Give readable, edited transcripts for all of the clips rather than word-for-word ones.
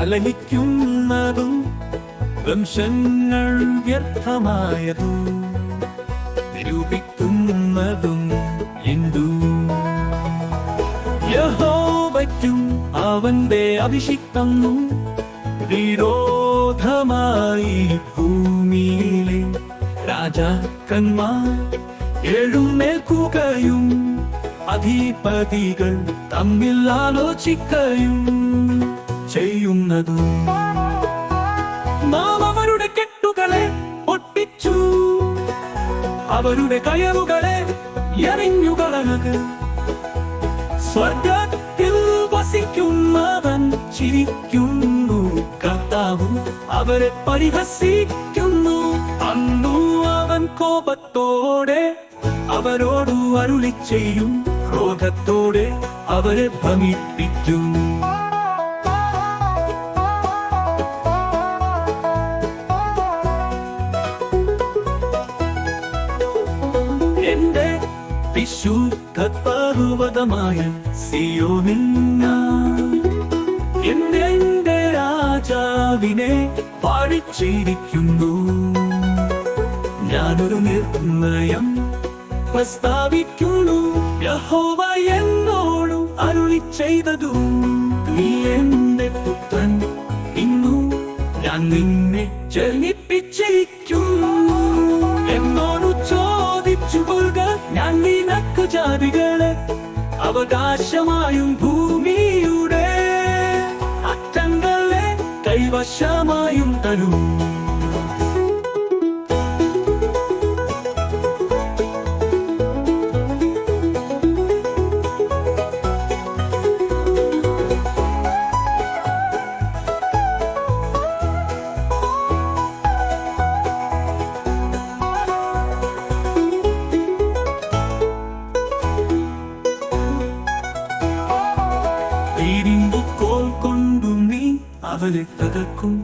കലഹിക്കുന്നതും വംശങ്ങൾ വ്യർത്ഥമായതും നിരൂപിക്കുന്നതും എന്തു? യഹോവയ്ക്കും അവന്റെ അഭിഷിക്തം വിരോധമായി ഭൂമിയിലെ രാജാക്കന്മാർ എഴുന്നേൽക്കുകയും അധിപതികൾ തമ്മിൽ ആലോചിക്കുകയും ചെയ്യുന്നതും. നാം അവരുടെ കെട്ടുകളെ പൊട്ടിച്ചു, അവരുടെ കയറുകളെ എറിഞ്ഞുകളഞ്ഞത്. സ്വർഗ്ഗത്തിൽ വസിക്കുന്നവൻ ചിരിക്കുന്നു, കർത്താവ് അവരെ പരിഹസിക്കുന്നു. അന്നു അവൻ കോപത്തോടെ അവരോട് അരുളി ചെയ്യും, ക്രോധത്തോടെ അവരെ ഭ്രമിപ്പിക്കും. എന്റെ വിശുദ്ധ പർവ്വതമായ സിയോനിൽ ഞാൻ എന്റെ രാജാവിനെ പാടിച്ചിരിക്കുന്നു. ഞാനൊരു നിർണയം പ്രസ്താവിക്കുന്നു, യഹോവ എന്നോട് അരുളി ചെയ്തതും. നീ എന്റെ പുത്രൻ, ഇന്നു ഞാൻ നിന്നെ ജനിപ്പിച്ചിരിക്കുന്നു. എന്നോട് ചോദിച്ചു കൊള്ളുക, ഞാൻ നിനക്ക് ജാതികളെ അവകാശമായും ഭൂമിയുടെ അറ്റങ്ങളെ കൈവശമായും തരും. ഇരുമ്പുകോൽ കൊണ്ടു നീ അവരെ തകർക്കും,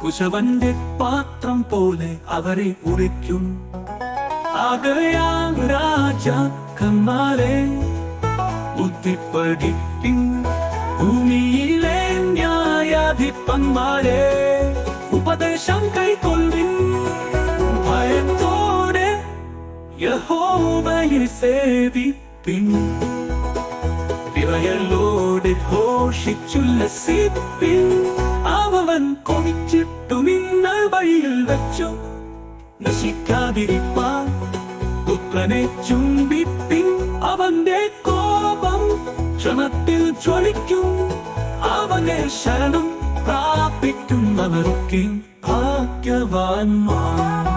കുശവന്റെ പാത്രം പോലെ അവരെ ഉരയ്ക്കും. ആകയാൽ രാജാക്കന്മാരെ ബുദ്ധിപ്പഠിപ്പിൻ, ഭൂമിയിലെ ന്യായാധിപന്മാരെ ഉപദേശം കൈക്കൊള്ളിൻ. ഭയത്തോടെ യഹോവയെ സേവിപ്പിൻ, വിറയലോടെ ഘോഷിച്ചുല്ലസിപ്പിൻ. അവൻ കൊണിച്ചിട്ടു മിന്നൽ വഴിയിൽ വെച്ചു, നശിക്കാതിരിപ്പാൻ പുത്രനെ ചുംബിപ്പിൻ. അവന്റെ കോപം ക്ഷണത്തിൽ ജ്വലിക്കും, അവനെ ശരണം പ്രാപിക്കുന്നവരൊക്കെ ഭാഗ്യവാന്മാർ.